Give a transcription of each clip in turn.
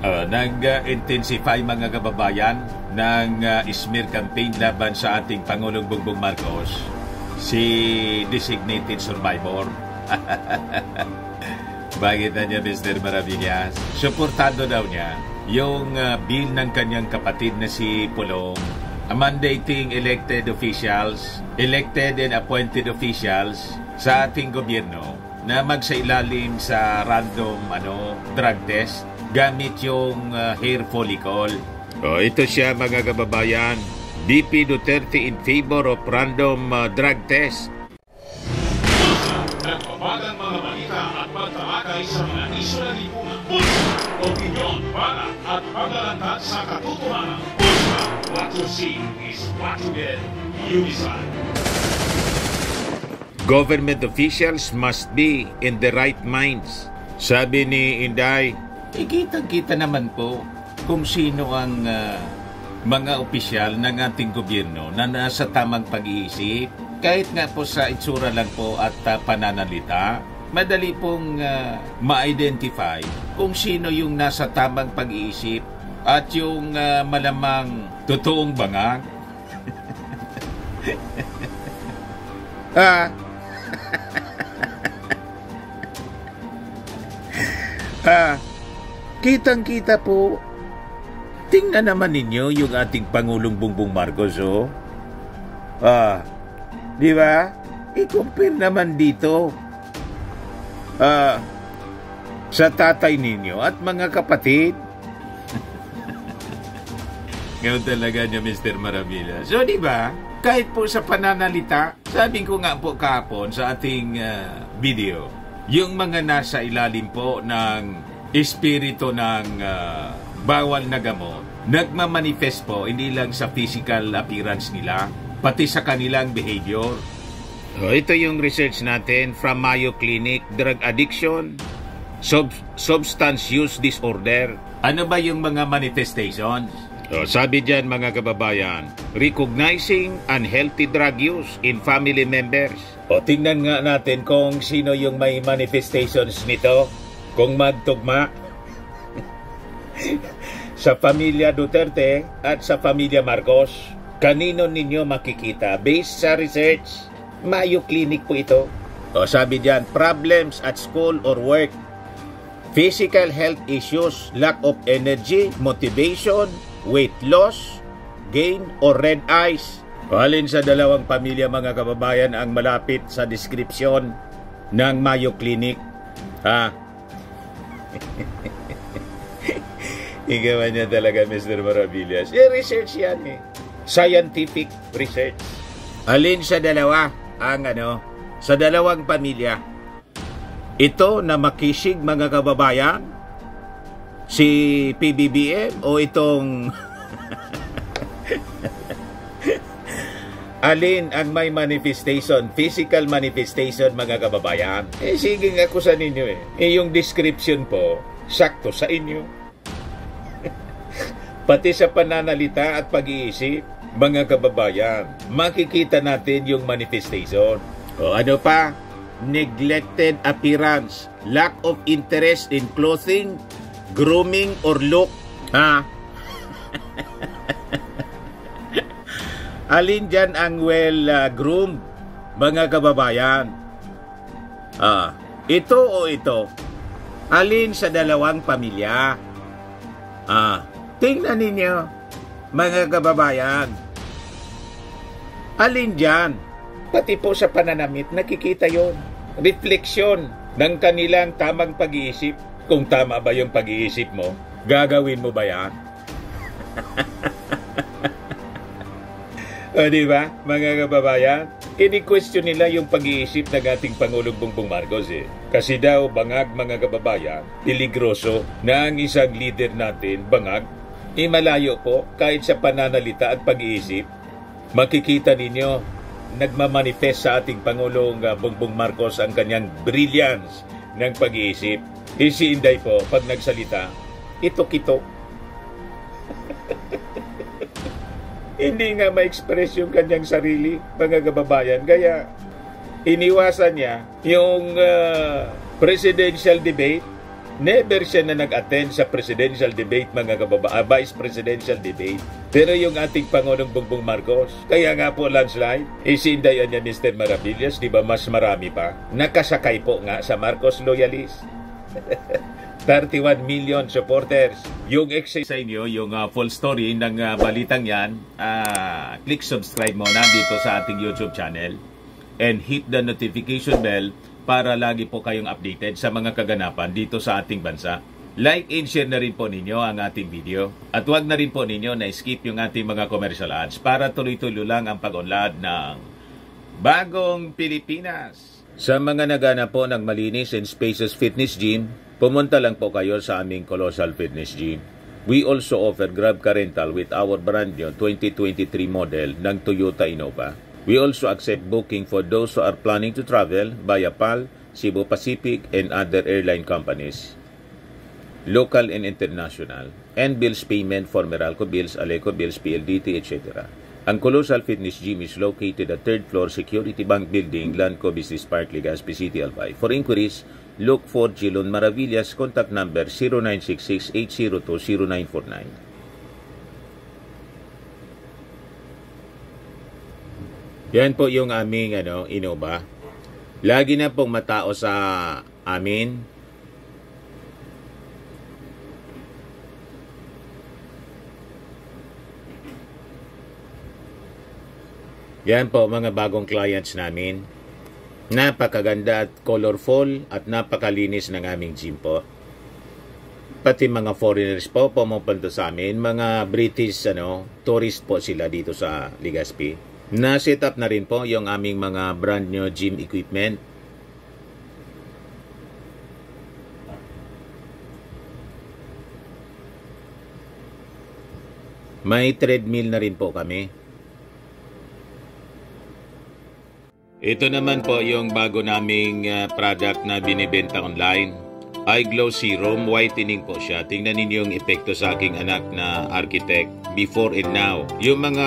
Nag-intensify mga kababayan ng smear campaign laban sa ating Pangulong Bongbong Marcos, si designated survivor. Bakit na niya, Mr. Maravillas? Suportado daw niya yung bill ng kanyang kapatid na si Pulong, mandating elected and appointed officials sa ating gobyerno na magsailalim sa random drug test gamit yung hair follicle. Ito siya mga kababayan, BP Duterte in favor of random drug test. Nagpapagang mga balita at pagtalakay sa mga isyu na lipunan. Opinyon, para at paglalantad sa katotohanan. What you see is what you get. Unisan. Government officials must be in the right minds. Sabi ni Inday, kitang-kita naman po kung sino ang mga opisyal ng ating gobyerno na nasa tamang pag-iisip. Kahit nga po sa itsura lang po at pananalita, madali pong ma-identify kung sino yung nasa tamang pag-iisip at yung malamang totoong bangag. Kitang-kita po. Tingnan naman ninyo yung ating Pangulong Bongbong Marcos, oh. Di ba? I-compare naman dito sa tatay ninyo at mga kapatid. Ngayon talaga niya, Mr. Maravilla. So, di ba? Kahit po sa pananalita, sabi ko nga po kahapon sa ating video, yung mga nasa ilalim po ng espiritu ng bawal na gamot, nagmamanifest po hindi lang sa physical appearance nila, pati sa kanilang behavior. Ito yung research natin from Mayo Clinic, drug addiction, substance use disorder. Ano ba yung mga manifestations? Sabi dyan mga kababayan, recognizing unhealthy drug use in family members. Tingnan nga natin kung sino yung may manifestations nito, kung magtugma sa pamilya Duterte at sa pamilya Marcos. Kanino ninyo makikita? Based sa research, Mayo Clinic po ito. Sabi dyan, problems at school or work, physical health issues, lack of energy, motivation, weight loss, gain, or red eyes. Alin sa dalawang pamilya mga kababayan ang malapit sa description ng Mayo Clinic? Igawa niya talaga, Mr. Maravillas. Research yan eh. Scientific research. Alin sa dalawa ang sa dalawang pamilya? Ito na makisig mga kababayan? Si PBBM o itong alin ang may manifestation, physical manifestation mga kababayan? Sige nga ko sa ninyo yung description po, sakto sa inyo. Pati sa pananalita at pag-iisip, mga kababayan, makikita natin yung manifestation. Ano pa? Neglected appearance, lack of interest in clothing, grooming or look. Alin dyan ang well-groomed, mga kababayan? Ito o ito? Alin sa dalawang pamilya? Tingnan ninyo, mga kababayan. Alin dyan? Pati po sa pananamit, nakikita yon. Refleksyon ng kanilang tamang pag-iisip. Kung tama ba yung pag-iisip mo, gagawin mo ba yan? Diba, mga kababayan? Ini-question nila yung pag-iisip ng ating Pangulong Bongbong Marcos Kasi daw, bangag mga kababayan, peligroso na ang isang leader natin, bangag, malayo po kahit sa pananalita at pag-iisip. Makikita ninyo, nagmamanifest sa ating Pangulong Bongbong Marcos ang kanyang brilliance ng pag-iisip. Si Inday po, pag nagsalita, itok-itok. Hindi nga ma-express yung kanyang sarili, mga kababayan. Kaya iniwasan niya yung presidential debate Never siya na nag-attend sa presidential debate, mga vice presidential debate. Pero yung ating Pangulong Bongbong Marcos, kaya nga po landslide, isindayan niya Mr. Maravillas, di ba mas marami pa? Nakasakay po nga sa Marcos loyalist. 31 million supporters. Yung exercise sa inyo, yung full story ng balitang yan, click subscribe muna dito sa ating YouTube channel and hit the notification bell para lagi po kayong updated sa mga kaganapan dito sa ating bansa. Like and share na rin po ninyo ang ating video. At huwag na rin po ninyo na skip yung ating mga commercial ads para tuloy-tuloy lang ang pag-unlad ng Bagong Pilipinas. Sa mga nagana po ng malinis and spacious fitness gym, pumunta lang po kayo sa aming Colossal Fitness Gym. We also offer Grab Car Rental with our brand new 2023 model ng Toyota Innova. We also accept booking for those who are planning to travel via PAL, Cebu Pacific, and other airline companies, local and international, and bills payment for Meralco Bills, Aleco Bills, PLDT, etc. Ang Colossal Fitness Gym is located at 3rd floor Security Bank Building, Lanco Business Park, Legazpi City, Albay. For inquiries, look for Jilon Maravillas. Contact number 0966-802-0949. Yan po yung aming Innova. Lagi na pong matao sa amin. Yan po mga bagong clients namin. Napakaganda at colorful at napakalinis ng aming gym po. Pati mga foreigners po pumupunta sa amin, mga British tourist po sila dito sa Legazpi. Na-set up na rin po yung aming mga brand new gym equipment. May treadmill na rin po kami. Ito naman po yung bago naming product na binibenta online. Eye Glow Serum, whitening po siya. Tingnan ninyo yung epekto sa aking anak na architect before and now. Yung mga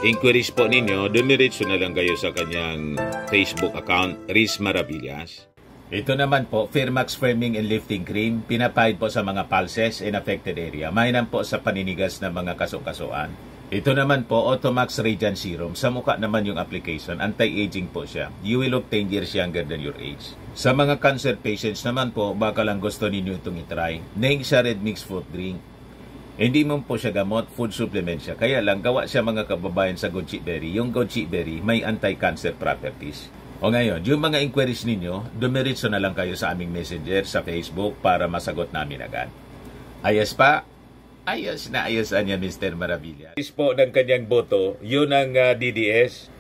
inquiries po ninyo, dumiretso na lang kayo sa kanyang Facebook account, Riz Maravillas. Ito naman po, Firmax Firming and Lifting Cream, pinapahid po sa mga pulses in affected area. Mainam po sa paninigas ng mga kaso-kasuan. Ito naman po, Automax Radiant Serum. Sa mukha naman yung application, anti-aging po siya. You will look 10 years younger than your age. Sa mga cancer patients naman po, baka lang gusto ninyo itong itry. Neng siya red mix fruit drink. Hindi mo po siya gamot, food supplement siya. Kaya lang, gawa siya mga kababayan sa goji berry. Yung goji berry may anti-cancer properties. O ngayon, yung mga inquiries ninyo, dumiretso na lang kayo sa aming messenger sa Facebook para masagot namin agad. Ayos pa? Ayos na ayos niya Mr. Maravilla. Is po ng kanyang boto, yun ang DDS.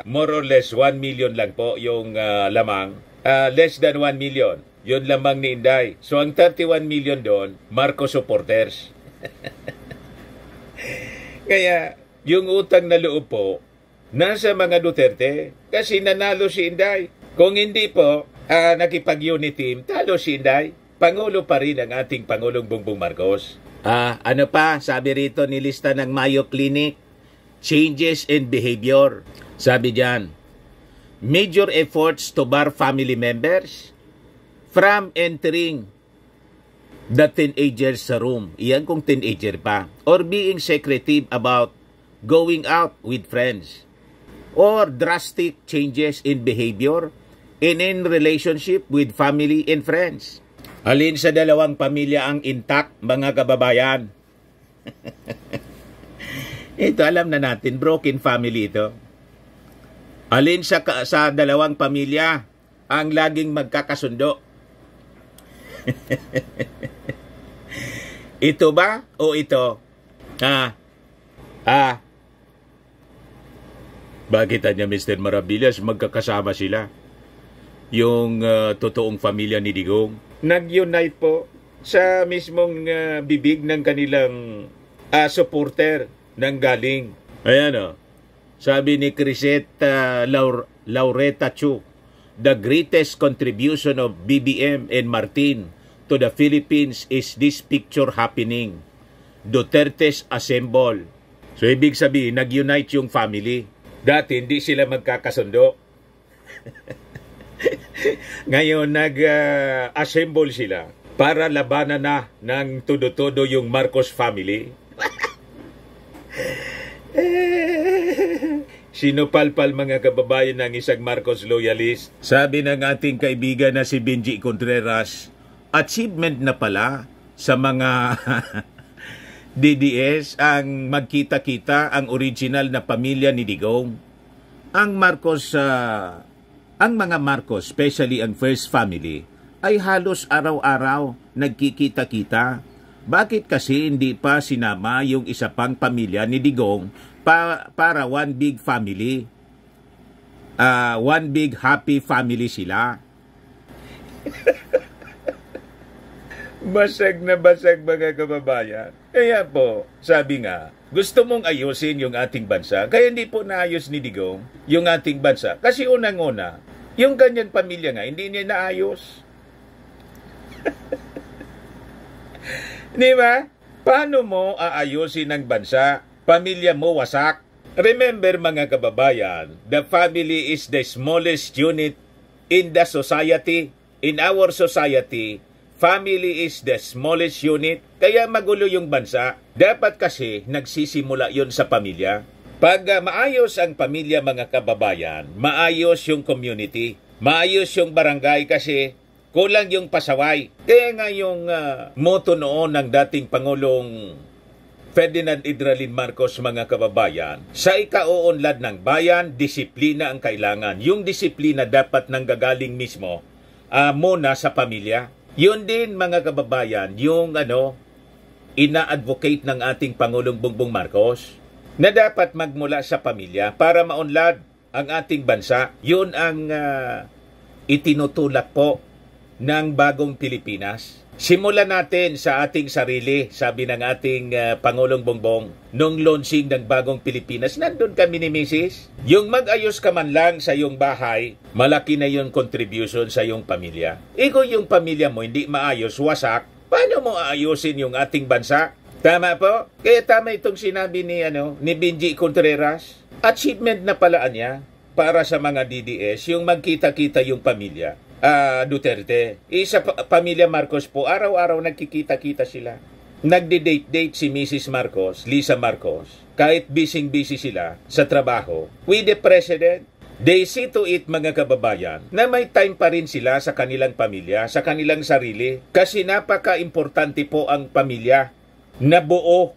More or less 1 million lang po yung lamang. Less than 1 million. Yun lamang ni Inday. So ang 31 million doon, Marcos supporters. Kaya yung utang na loob po, nasa mga Duterte kasi nanalo si Inday. Kung hindi po nakipag-unity team, talo si Inday. Pangulo pa rin ang ating Pangulong Bongbong Marcos. Ano pa, sabi rito nilista ng Mayo Clinic, changes in behavior. Sabi diyan, major efforts to bar family members from entering the teenagers sa room. Iyan kung teenager pa. Or being secretive about going out with friends. Or drastic changes in behavior and in relationship with family and friends. Alin sa dalawang pamilya ang intact, mga kababayan? Ito alam na natin, broken family ito. Alin sa dalawang pamilya ang laging magkakasundo? Ito ba o ito? Bakit niya Mr. Maravillas magkakasama sila? Yung totoong pamilya ni Digong nag-unite po sa mismong bibig ng kanilang supporter ng galing. Ayan sabi ni Crisette Laureta Chu, the greatest contribution of BBM and Martin to the Philippines is this picture happening. Duterte's assemble. So ibig sabihin, nag-unite yung family. Dati hindi sila magkakasundo. Ngayon, nag-assemble sila para labanan na ng todo-todo yung Marcos family. Sinupalpal mga kababayan ng isang Marcos loyalist. Sabi ng ating kaibigan na si Benji Contreras, achievement na pala sa mga DDS ang magkita-kita ang original na pamilya ni Digong. Ang mga Marcos, especially ang first family, ay halos araw-araw nagkikita-kita. Bakit kasi hindi pa sinama yung isa pang pamilya ni Digong para one big family? One big happy family sila. Basag na basag mga kababayan. Kaya po, sabi nga, gusto mong ayusin yung ating bansa. Kaya hindi po naayos ni Digong yung ating bansa. Kasi unang-una, yung ganyan pamilya nga, hindi niya naayos. Di ba? Paano mo aayusin ang bansa? Pamilya mo wasak. Remember mga kababayan, the family is the smallest unit in the society. In our society, family is the smallest unit. Kaya magulo yung bansa. Dapat kasi nagsisimula yon sa pamilya. Pag maayos ang pamilya mga kababayan, maayos yung community, maayos yung barangay kasi kulang yung pasaway. Kaya nga yung motto noon ng dating Pangulong Ferdinand Idralin Marcos mga kababayan, sa ikauunlad ng bayan, disiplina ang kailangan. Yung disiplina dapat nanggagaling mismo muna sa pamilya. Yun din mga kababayan, yung ina-advocate ng ating Pangulong Bongbong Marcos na dapat magmula sa pamilya para maunlad ang ating bansa. Yun ang itinutulak po ng bagong Pilipinas. Simulan natin sa ating sarili, sabi ng ating Pangulong Bongbong, nung launching ng bagong Pilipinas, nandun kami ni Mrs. Yung mag-ayos ka man lang sa iyong bahay, malaki na yung contribution sa iyong pamilya. Ikaw yung pamilya mo, hindi maayos, wasak, paano mo aayusin yung ating bansa? Tama po? Kaya tama itong sinabi ni Benji Contreras. Achievement na palaan niya para sa mga DDS, yung magkita-kita yung pamilya. Duterte. Isa pamilya Marcos po, araw-araw nagkikita-kita sila. Nagde-date-date si Mrs. Marcos, Lisa Marcos, kahit busy-busy sila sa trabaho. With the President, they see to it mga kababayan, na may time pa rin sila sa kanilang pamilya, sa kanilang sarili. Kasi napaka-importante po ang pamilya na buo.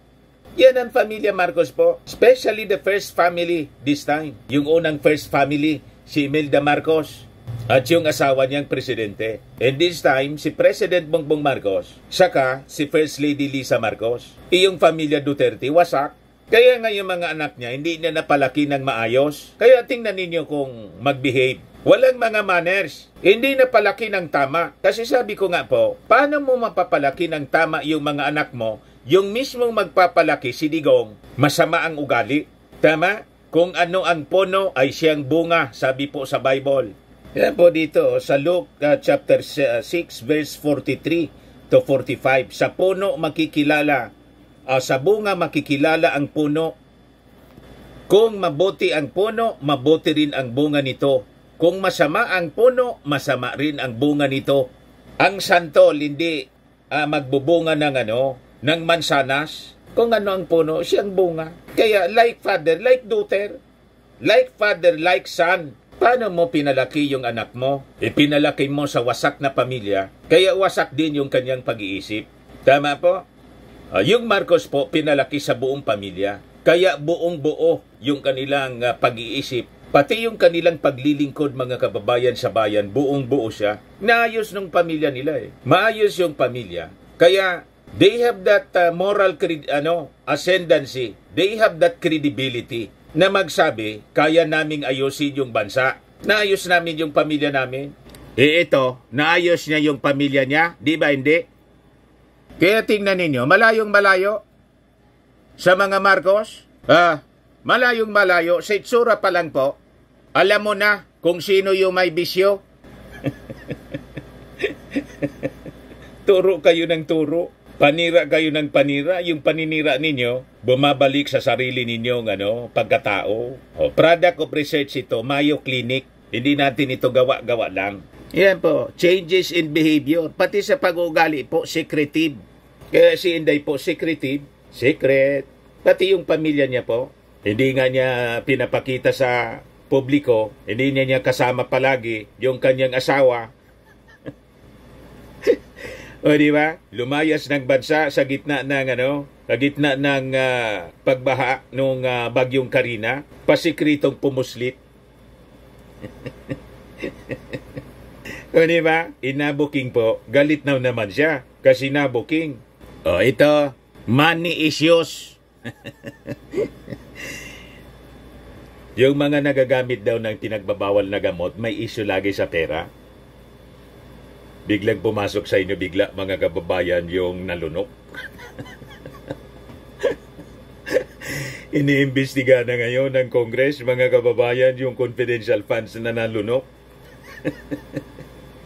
Yan ang pamilya Marcos po. Especially the first family this time. Yung unang first family, si Imelda Marcos. At yung asawa niyang presidente. And this time, si President Bongbong Marcos, saka si First Lady Lisa Marcos. Iyong pamilya Duterte, wasak. Kaya nga yung mga anak niya, hindi niya napalaki ng maayos. Kaya tingnan ninyo kung mag-behave. Walang mga manners. Hindi napalaki ng tama. Kasi sabi ko nga po, paano mo mapapalaki ng tama yung mga anak mo, yung mismong magpapalaki si Digong, masama ang ugali? Tama? Kung ano ang puno ay siyang bunga, sabi po sa Bible. Yan po dito sa Luke chapter 6 verse 43 to 45. Sa puno makikilala, sa bunga makikilala ang puno. Kung mabuti ang puno, mabuti rin ang bunga nito. Kung masama ang puno, masama rin ang bunga nito. Ang santol hindi magbubunga ng mansanas. Kung ano ang puno, siyang bunga. Kaya like father, like daughter, like father, like son. Paano mo pinalaki yung anak mo? Ipinalaki mo sa wasak na pamilya, kaya wasak din yung kanyang pag-iisip. Tama po? Yung Marcos po, pinalaki sa buong pamilya, kaya buong buo yung kanilang pag-iisip. Pati yung kanilang paglilingkod mga kababayan sa bayan, buong buo siya. Naayos ng pamilya nila Maayos yung pamilya. Kaya they have that moral ascendancy. They have that credibility na magsabi, kaya naming ayusin yung bansa. Naayos namin yung pamilya namin. Ito, naayos niya yung pamilya niya. Di ba hindi? Kaya tingnan ninyo, malayong malayo sa mga Marcos. Malayong malayo, sa itsura pa lang po, alam mo na kung sino yung may bisyo. Turo kayo ng turo. Panira kayo ng panira, yung paninira ninyo, bumabalik sa sarili ninyong pagkatao. Product of research ito, Mayo Clinic. Hindi natin ito gawa-gawa lang. Yan po, changes in behavior. Pati sa pag-uugali po, secretive. Kaya si Inday po, secretive. Secret. Pati yung pamilya niya po, hindi nga niya pinapakita sa publiko, hindi niya kasama palagi yung kanyang asawa. O di ba? Lumayas ng bansa sa gitna ng pagbaha nung bagyong Karina, pasikritong pumuslit. O di ba? Inabuking po, galit na naman siya kasi nabuking. O ito, money issues. Yung mga nagagamit daw ng pinagbabawal na gamot, may issue lagi sa pera. Biglang pumasok sa inyo bigla, mga kababayan, yung nalunok. Iniimbestiga na ngayon ng Congress, mga kababayan, yung confidential funds na nalunok.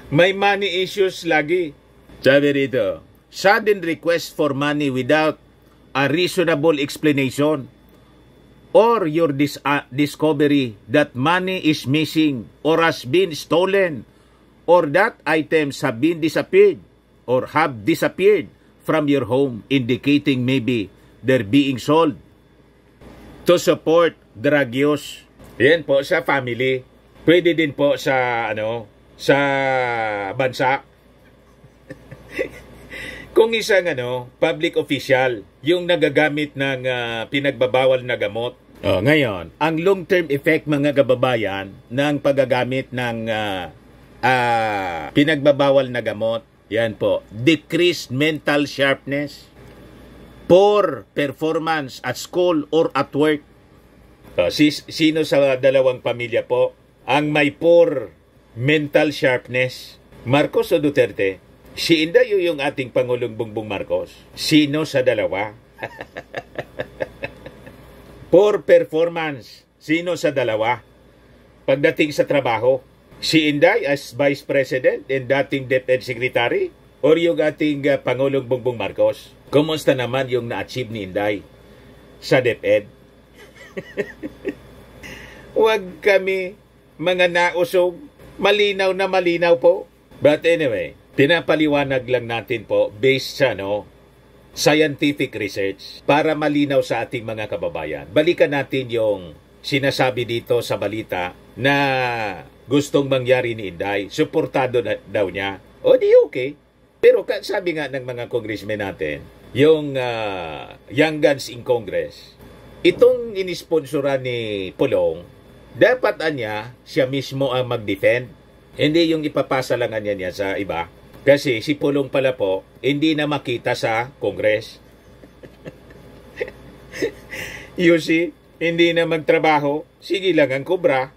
May money issues lagi. Sabi rito, sudden request for money without a reasonable explanation or your discovery that money is missing or has been stolen or that items have been disappeared or have disappeared from your home, indicating maybe they're being sold to support drug use. Yan po sa family. Pwede din po sa sa bansa. Kung isang public official yung nagagamit ng pinagbabawal na gamot. Ngayon, ang long-term effect, mga kababayan, ng paggagamit ng pinagbabawal na gamot, yan po, decreased mental sharpness, poor performance at school or at work. Sino sa dalawang pamilya po ang may poor mental sharpness? Marcos o Duterte? Si Inday yung ating Pangulong Bongbong Marcos. Sino sa dalawa? Poor performance. Sino sa dalawa? Pagdating sa trabaho, si Inday as Vice President and dating DepEd Secretary or yung ating Pangulong Bongbong Marcos? Kumusta naman yung na-achieve ni Inday sa DepEd? Huwag kami mga nausog. Malinaw na malinaw po. But anyway, pinapaliwanag lang natin po based sa scientific research para malinaw sa ating mga kababayan. Balikan natin yung sinasabi dito sa balita na gustong mangyari ni Inday. Suportado daw niya. O di okay. Pero sabi nga ng mga congressmen natin, yung Young Guns in Congress, itong inisponsoran ni Pulong, dapat siya mismo ang mag-defend. Hindi yung ipapasa lang niya sa iba. Kasi si Pulong pala po, hindi na makita sa Congress. You see, hindi na magtrabaho, sige lang ang kubra.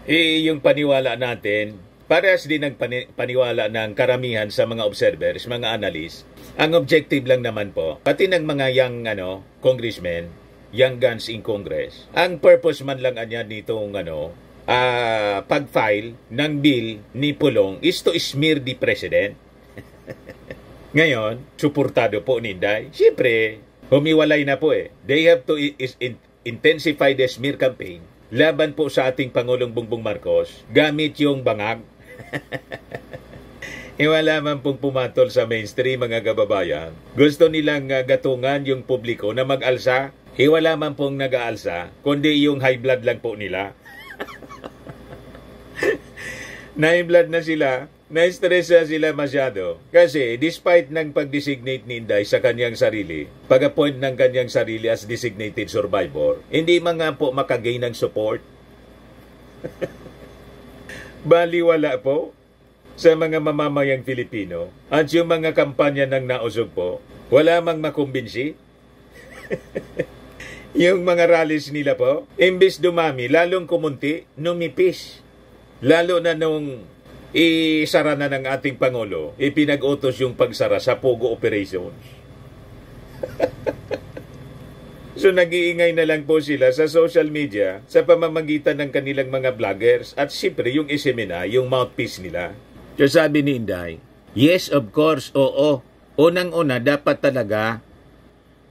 Yung paniwala natin, parehas din ang paniwala ng karamihan sa mga observers, mga analysts. Ang objective lang naman po, pati ng mga young congressmen, Young Guns in Congress, ang purpose man lang nitong pag-file ng bill ni Pulong is to smear the president. Ngayon, suportado po ni Inday. Siyempre, humiwalay na po eh. They have to intensify the smear campaign laban po sa ating Pangulong Bongbong Marcos gamit yung bangag. Wala man pong pumatol sa mainstream, mga kababayan. Gusto nilang gatungan yung publiko na mag-alsa. Wala man pong nag-aalsa, kundi yung high blood lang po nila. Na-high blood na sila, na-stress na sila masyado. Kasi despite ng pag-designate ni Inday sa kanyang sarili, pag-appoint ng kanyang sarili as designated survivor, hindi mga po makagain ng support. Baliwala po sa mga mamamayang Filipino at yung mga kampanya ng nausog po, wala mang makumbinsi. Yung mga rallies nila po, imbis dumami, lalong kumunti, numipis. Lalo na nung isara na ng ating Pangulo, ipinag-utos yung pagsara sa Pogo Operations. So nag-iingay na lang po sila sa social media sa pamamagitan ng kanilang mga vloggers at siyempre yung isemina, yung mouthpiece nila. So sabi ni Inday, yes, of course, oo. Unang-una, dapat talaga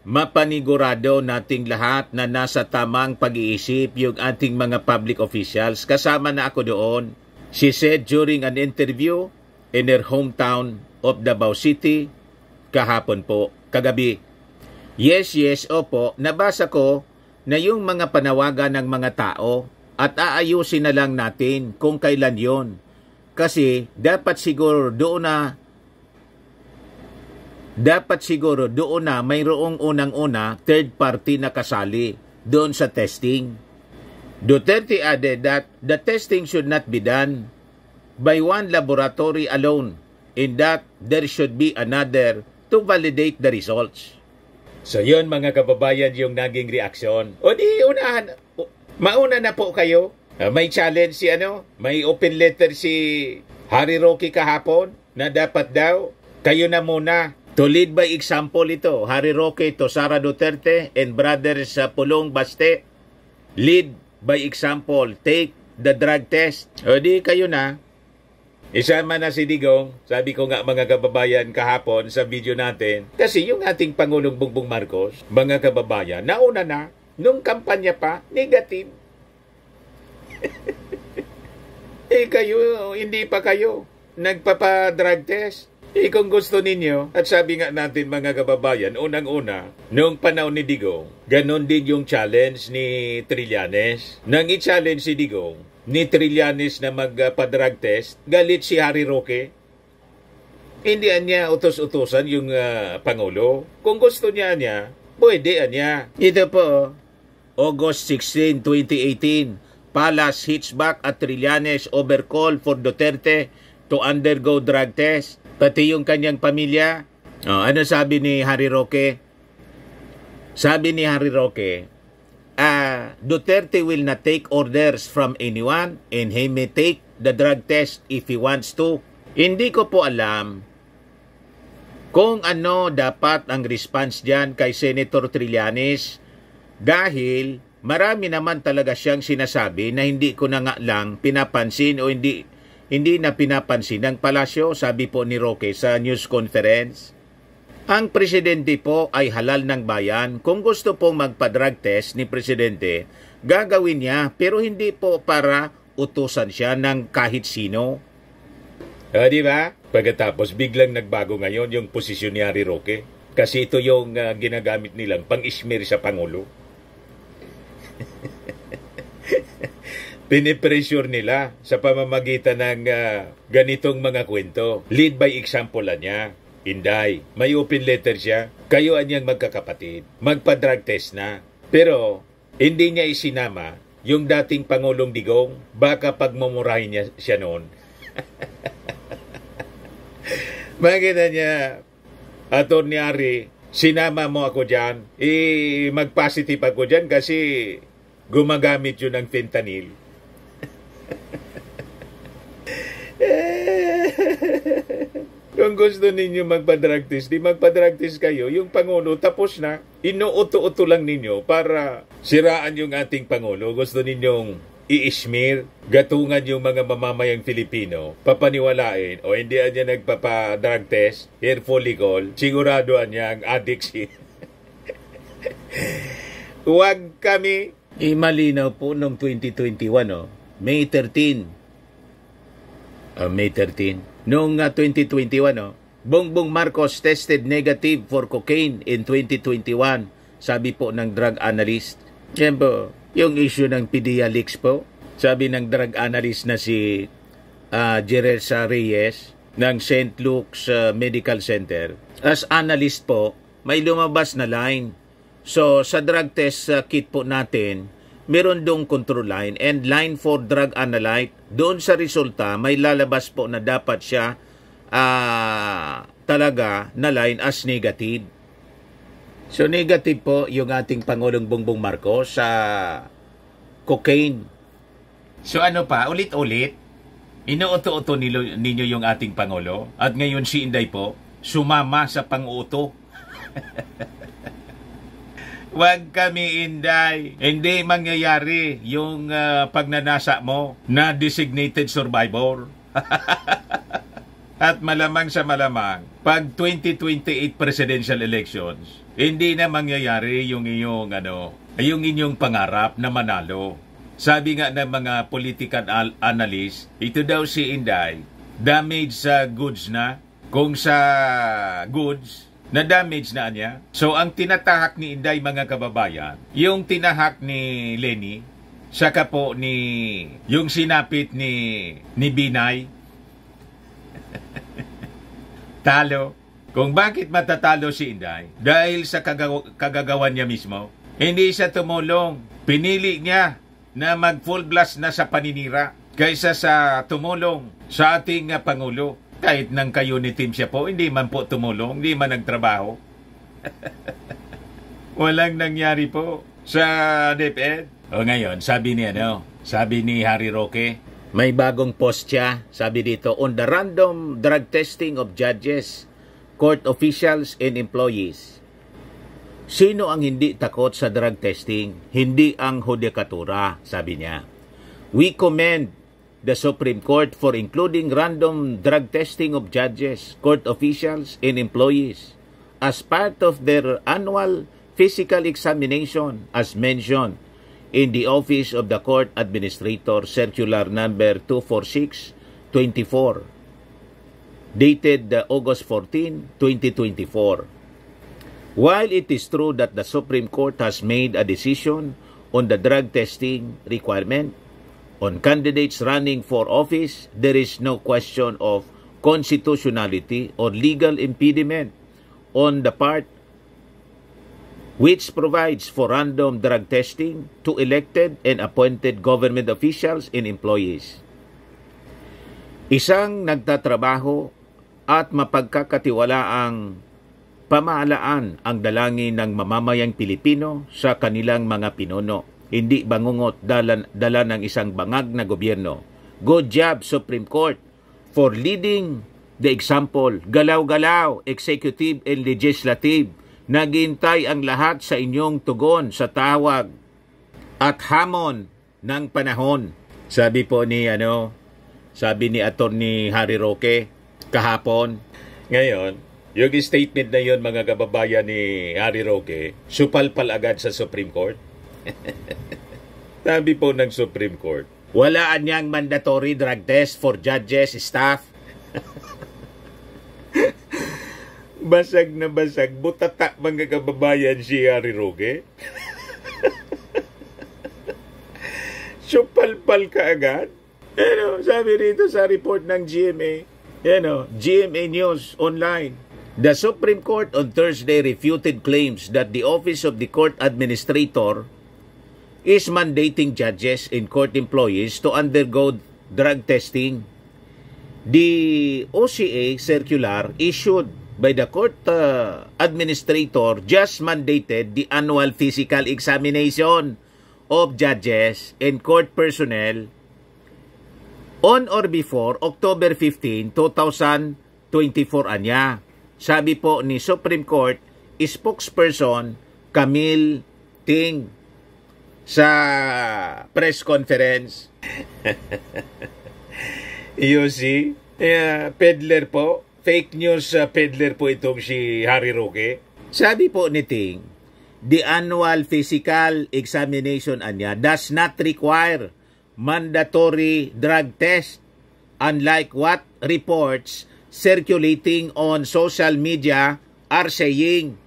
mapanigurado nating lahat na nasa tamang pag-iisip yung ating mga public officials. Kasama na ako doon. She said during an interview in her hometown of Davao City kahapon po, kagabi. Yes, opo, nabasa ko na yung mga panawagan ng mga tao at aayusin na lang natin kung kailan yon. Kasi dapat siguro doon na mayroong unang-una third party na kasali doon sa testing. Duterte added that the testing should not be done by one laboratory alone and that there should be another to validate the results. So yun mga kababayan yung naging reaksyon. O di mauna na po kayo. May challenge may open letter si Harry Roque kahapon na dapat daw kayo na muna. To lead by example ito, Harry Roque to Sara Duterte and brothers sa Pulong Baste. Lead by example, take the drug test. O di kayo na. Isama na si Digong, sabi ko nga mga kababayan kahapon sa video natin, kasi yung ating Pangulong Bongbong Marcos, mga kababayan, nauna na, nung kampanya pa, negative. Kayo, hindi pa kayo nagpapa-drug test. Kung gusto ninyo, at sabi nga natin mga kababayan, unang-una, noong panahon ni Digong, ganon din yung challenge ni Trillanes. Nang i-challenge si Digong, ni Trillanes na magpa-drug test, galit si Harry Roque. Hindi niya utos-utosan yung Pangulo. Kung gusto niya, pwede niya. Ito po, August 16, 2018, Palace hits back at Trillanes overcall for Duterte to undergo drug test. Pati yung kanyang pamilya. Ano sabi ni Harry Roque? Sabi ni Harry Roque, Duterte will not take orders from anyone and he may take the drug test if he wants to. Hindi ko po alam kung ano dapat ang response dyan kay Senator Trillanes dahil marami naman talaga siyang sinasabi na hindi ko na nga lang pinapansin o hindi na pinapansin ng palasyo, sabi po ni Roque sa news conference. Ang presidente po ay halal ng bayan. Kung gusto pong magpa-drug test ni presidente, gagawin niya pero hindi po para utusan siya ng kahit sino. Di ba? Pagkatapos biglang nagbago ngayon yung posisyon ni Harry Roque. Kasi ito yung ginagamit nilang pang-ismir sa Pangulo. Pinipressure nila sa pamamagitan ng ganitong mga kwento. Lead by example niya. Inday, may open letter siya. Kayo anyang magkakapatid. Magpa-drug test na. Pero, hindi niya isinama yung dating Pangulong Digong. Baka pagmumurahin niya siya noon. Makita niya, Atty. Harry, sinama mo ako dyan. Mag-positive ako dyan kasi gumagamit yun ng fentanyl. Kung gusto ninyo magpa-drug test, di magpa-drug test kayo. Yung Pangulo, tapos na. Inuuto-uto lang ninyo para siraan yung ating Pangulo. Gusto ninyong i-smear, gatungan yung mga mamamayang Filipino, papaniwalain, o hindi niya nagpapa-drug test, hair follicle, sigurado niya ang addict siya. Huwag kami. Malinaw po noong 2021, May 13. May 13. Noong 2021, Bongbong Marcos tested negative for cocaine in 2021, sabi po ng drug analyst. Yan po, yung issue ng Pedialyx po, sabi ng drug analyst na si Jeresa Reyes ng St. Luke's Medical Center. As analyst po, may lumabas na line. So, sa drug test kit po natin, meron dong control line and line for drug analyte. Doon sa resulta, may lalabas po na dapat siya talaga na line as negative. So negative po yung ating Pangulong Bongbong Marcos sa cocaine. So ano pa, ulit-ulit, inuuto-uto ninyo yung ating Pangulo at ngayon si Inday po, sumama sa pang-uto. Huwag kami, Inday. Hindi mangyayari yung pagnanasa mo na designated survivor. At malamang sa malamang, pag 2028 presidential elections, hindi na mangyayari yung inyong pangarap na manalo. Sabi nga ng mga political analyst, ito daw si Inday, damage sa goods na. Kung sa goods, na damage na niya. So ang tinatahak ni Inday, mga kababayan, yung tinahak ni Lenny, saka po yung sinapit ni Binay, talo. Kung bakit matatalo si Inday? Dahil sa kagagawan niya mismo. Hindi siya tumulong. Pinili niya na mag-full blast na sa paninira kaysa sa tumulong sa ating Pangulo. Kahit nang ka-unity team siya po, hindi man po tumulong, hindi man nagtrabaho. Walang nangyari po sa DepEd. O ngayon, sabi ni Harry Roque, may bagong post siya, sabi dito, on the random drug testing of judges, court officials, and employees. Sino ang hindi takot sa drug testing? Hindi ang hudikatura, sabi niya. We commend the Supreme Court for including random drug testing of judges, court officials, and employees as part of their annual physical examination as mentioned in the Office of the Court Administrator Circular Number 246-24, dated August 14, 2024. While it is true that the Supreme Court has made a decision on the drug testing requirement on candidates running for office, there is no question of constitutionality or legal impediment on the part which provides for random drug testing to elected and appointed government officials and employees. Isang nagtatrabaho at mapagkakatiwalaang pamahalaan ang dalangin ng mamamayang Pilipino sa kanilang mga pinuno. Hindi bangungot dala ng isang bangag na gobyerno. Good job, Supreme Court, for leading the example. Galaw-galaw, executive and legislative. Naghintay ang lahat sa inyong tugon sa tawag at hamon ng panahon. Sabi ni Attorney Harry Roque kahapon. Ngayon, yung statement na yun, mga kababayan ni Harry Roque, supalpal agad sa Supreme Court. Sabi po ng Supreme Court, walaan niyang mandatory drug test for judges, staff. Basag na basag, butata mga kababayan si Harry Roque. Supalpal ka agad. Sabi rito sa report ng GMA, GMA News Online. The Supreme Court on Thursday refuted claims that the Office of the Court Administrator is mandating judges and court employees to undergo drug testing. The OCA circular issued by the court administrator just mandated the annual physical examination of judges and court personnel on or before October 15, 2024 anya. Sabi po ni Supreme Court spokesperson Camille Ting sa press conference. You see? Peddler po. Fake news peddler po itong si Harry Roque. Sabi po ni Ting, the annual physical examination anya does not require mandatory drug test, unlike what reports circulating on social media are saying.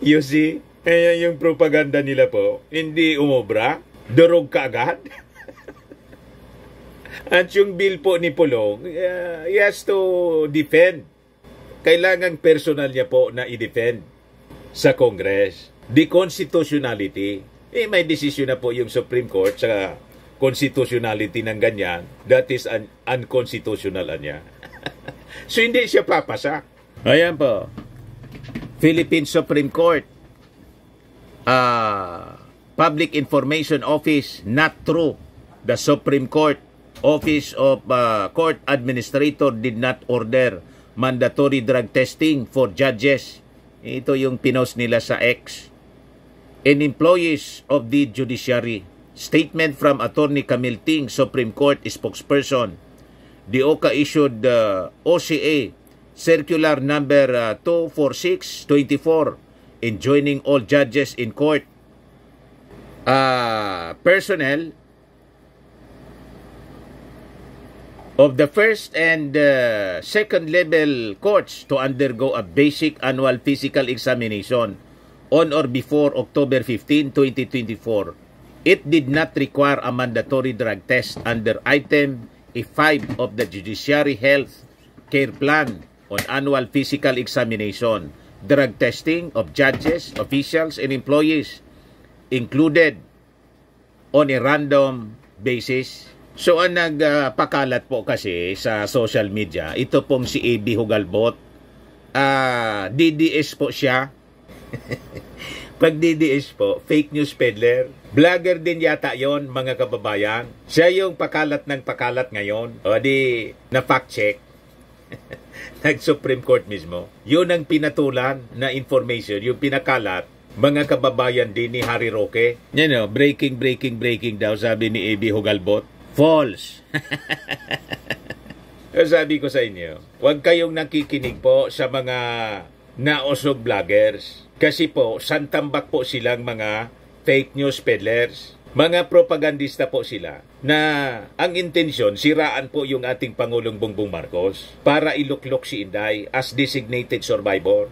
You see? Kaya yung propaganda nila po, hindi umobra, durog ka agad. At yung bill po ni Pulong, he has to defend. Kailangan personal niya po na i-defend sa Congress. The constitutionality. May decision na po yung Supreme Court sa constitutionality ng ganyan. That is unconstitutional niya. So hindi siya papasa. Ayan po. Philippine Supreme Court. Public Information Office, not true. The Supreme Court Office of Court Administrator did not order mandatory drug testing for judges. Ito yung pinost nila sa X. And employees of the judiciary. Statement from Attorney Camille Ting, Supreme Court spokesperson. the OCA issued OCA Circular number 246/24 enjoining all judges in court, personnel of the first and second level courts to undergo a basic annual physical examination on or before October 15, 2024. It did not require a mandatory drug test under Item A5 of the Judiciary Health Care Plan on annual physical examination. Drug testing of judges, officials, and employees included on a random basis. So ang nagpakalat po kasi sa social media, ito pong si AB Hugalbot, DDS po siya. Pag DDS po, fake news peddler. Vlogger din yata yon, mga kababayan. Siya yung pakalat ng pakalat ngayon. O di, na fact check. Nag-Supreme Court mismo. Yun ang pinatulan na information, yung pinakalat, mga kababayan din ni Harry Roque. Yan o, breaking daw, sabi ni AB Hugalbot. False. Sabi ko sa inyo, huwag kayong nakikinig po sa mga naosog vloggers. Kasi po, santambak po silang mga fake news peddlers. Mga propagandista po sila na ang intensyon, siraan po yung ating Pangulong Bongbong Marcos para iluklok si Inday as designated survivor.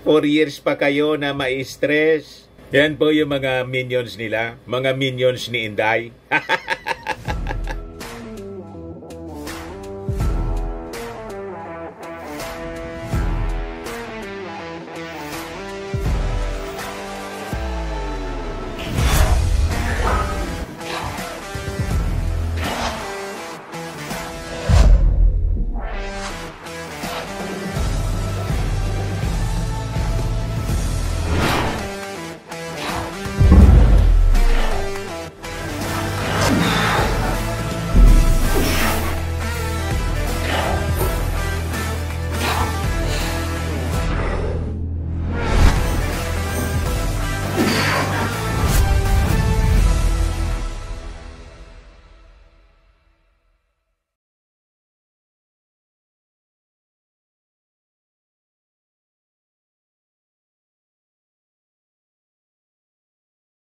4 years pa kayo na ma-stress. Yan po yung mga minions nila, mga minions ni Inday.